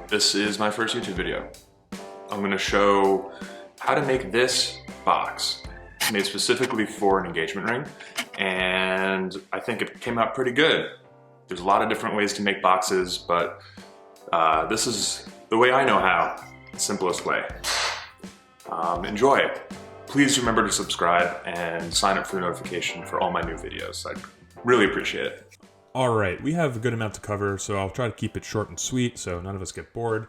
This is my first YouTube video. I'm going to show how to make this box made specifically for an engagement ring, and I think it came out pretty good. There's a lot of different ways to make boxes, but this is the way I know how, the simplest way. Enjoy. Please remember to subscribe and sign up for the notification for all my new videos. I'd really appreciate it. All right, we have a good amount to cover, so I'll try to keep it short and sweet so none of us get bored.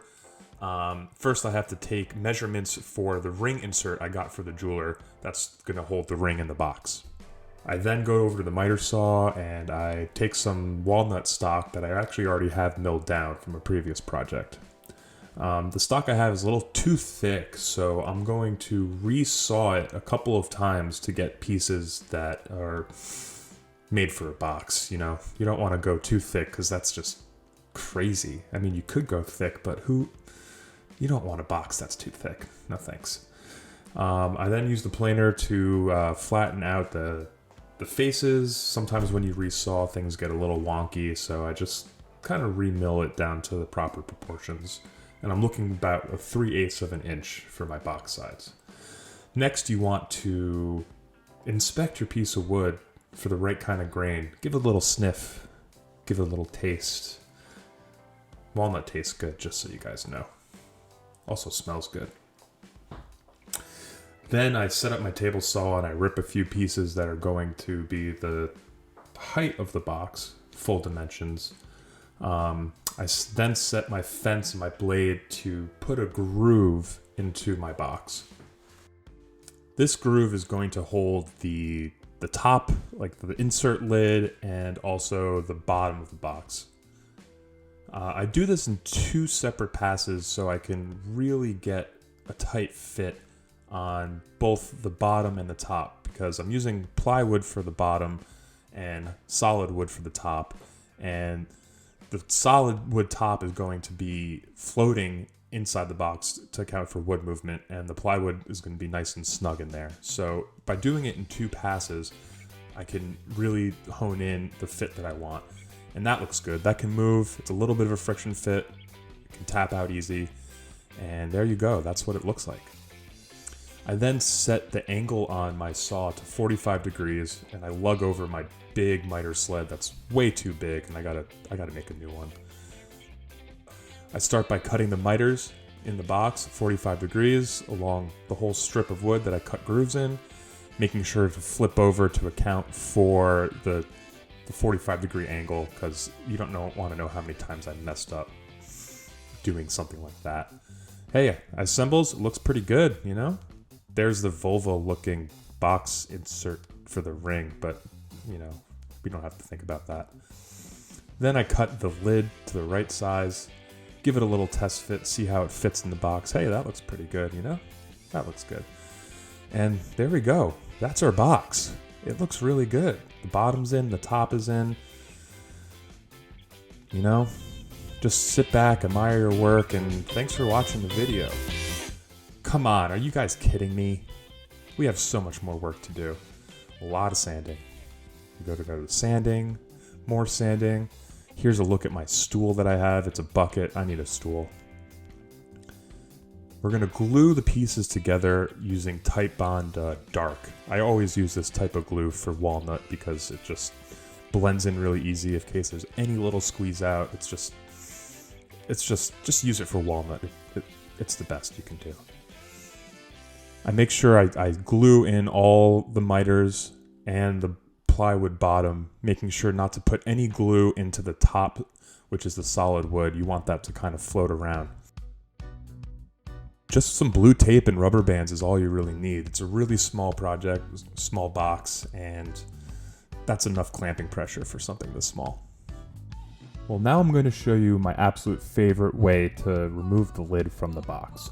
First, I have to take measurements for the ring insert I got for the jeweler that's going to hold the ring in the box. I then go over to the miter saw and I take some walnut stock that I actually already have milled down from a previous project. The stock I have is a little too thick, so I'm going to re-saw it a couple of times to get pieces that are made for a box, you know? You don't want to go too thick because that's just crazy. I mean, you could go thick, but you don't want a box that's too thick. No thanks. I then use the planer to flatten out the faces. Sometimes when you re-saw, things get a little wonky, so I just kind of re-mill it down to the proper proportions. And I'm looking about a 3/8 of an inch for my box size. Next, you want to inspect your piece of wood for the right kind of grain. Give it a little sniff, give it a little taste. Walnut tastes good, just so you guys know. Also smells good. Then I set up my table saw and I rip a few pieces that are going to be the height of the box, full dimensions. I then set my fence and my blade to put a groove into my box. This groove is going to hold the top, like the insert lid, and also the bottom of the box. I do this in 2 separate passes so I can really get a tight fit on both the bottom and the top, because I'm using plywood for the bottom and solid wood for the top, and the solid wood top is going to be floating inside the box to account for wood movement, and the plywood is going to be nice and snug in there. So by doing it in 2 passes, I can really hone in the fit that I want. And that looks good. That can move. It's a little bit of a friction fit. It can tap out easy. And there you go. That's what it looks like. I then set the angle on my saw to 45 degrees, and I lug over my big miter sled that's way too big, and I gotta make a new one. I start by cutting the miters in the box at 45 degrees along the whole strip of wood that I cut grooves in, making sure to flip over to account for the 45 degree angle, because you don't want to know how many times I messed up doing something like that. Hey, assembles, it looks pretty good, you know? There's the Volvo looking box insert for the ring, but you know, we don't have to think about that. Then I cut the lid to the right size, give it a little test fit, see how it fits in the box. Hey, that looks pretty good, you know? That looks good. And there we go. That's our box. It looks really good. The bottom's in, the top is in. You know, just sit back, admire your work, and thanks for watching the video. Come on, are you guys kidding me? We have so much more work to do. A lot of sanding. We go to sanding, more sanding. Here's a look at my stool that I have. It's a bucket. I need a stool. We're going to glue the pieces together using Type Bond Dark. I always use this type of glue for walnut because it just blends in really easy. In case there's any little squeeze out, it's just use it for walnut. It's the best you can do. I make sure I glue in all the miters and the plywood bottom, making sure not to put any glue into the top, which is the solid wood. You want that to kind of float around. Just some blue tape and rubber bands is all you really need. It's a really small project, small box, and that's enough clamping pressure for something this small. Well, now I'm going to show you my absolute favorite way to remove the lid from the box.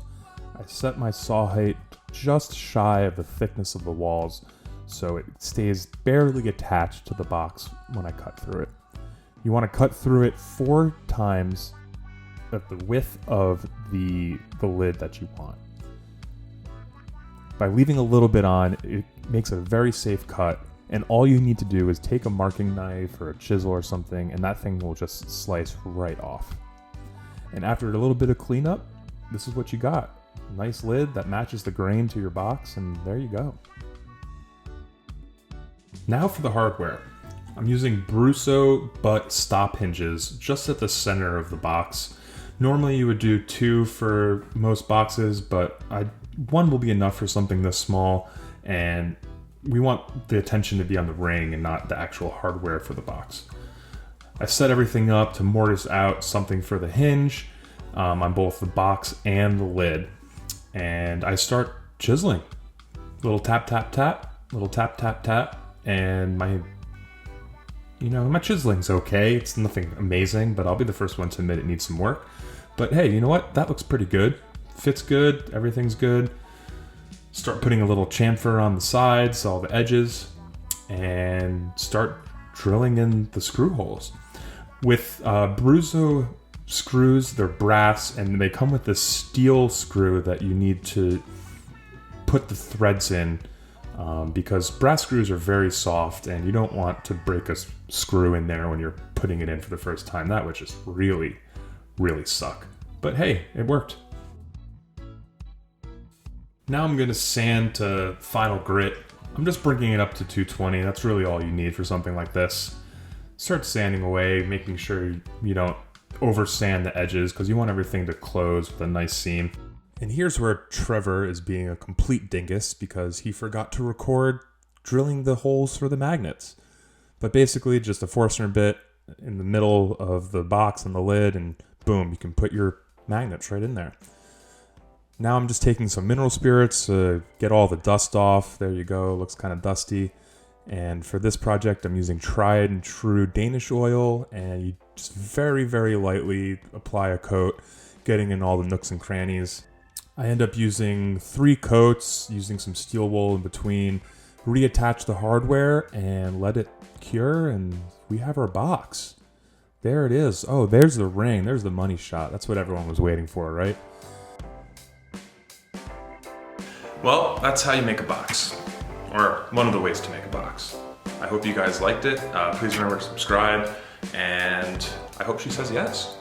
I set my saw height just shy of the thickness of the walls, so it stays barely attached to the box when I cut through it. You want to cut through it 4 times at the width of the lid that you want. By leaving a little bit on, it makes a very safe cut, and all you need to do is take a marking knife or a chisel or something, and that thing will just slice right off. And after a little bit of cleanup, this is what you got. Nice lid that matches the grain to your box, and there you go. Now for the hardware. I'm using Brusso butt stop hinges just at the center of the box. Normally you would do 2 for most boxes, but one will be enough for something this small, and we want the attention to be on the ring and not the actual hardware for the box. I set everything up to mortise out something for the hinge on both the box and the lid. And I start chiseling. Little tap, tap, tap, little tap, tap, tap. And my chiseling's okay. It's nothing amazing, but I'll be the first one to admit it needs some work. But hey, you know what? That looks pretty good. Fits good, everything's good. Start putting a little chamfer on the sides, all the edges, and start drilling in the screw holes. With Brusso screws, they're brass, and they come with this steel screw that you need to put the threads in because brass screws are very soft, and you don't want to break a screw in there when you're putting it in for the first time. That would just really, really suck. But hey, it worked. Now I'm going to sand to final grit. I'm just bringing it up to 220. That's really all you need for something like this. Start sanding away, making sure you don't over sand the edges because you want everything to close with a nice seam. And here's where Trevor is being a complete dingus because he forgot to record drilling the holes for the magnets. But basically just a Forstner bit in the middle of the box and the lid, and boom, you can put your magnets right in there. Now I'm just taking some mineral spirits to get all the dust off. There you go, looks kind of dusty. And for this project, I'm using tried and true Danish oil, and you just very, very lightly apply a coat, getting in all the nooks and crannies. I end up using 3 coats, using some steel wool in between, reattach the hardware, and let it cure, and we have our box. There it is. Oh, there's the ring. There's the money shot. That's what everyone was waiting for, right? Well, that's how you make a box, or one of the ways to make a box. I hope you guys liked it. Please remember to subscribe, and I hope she says yes.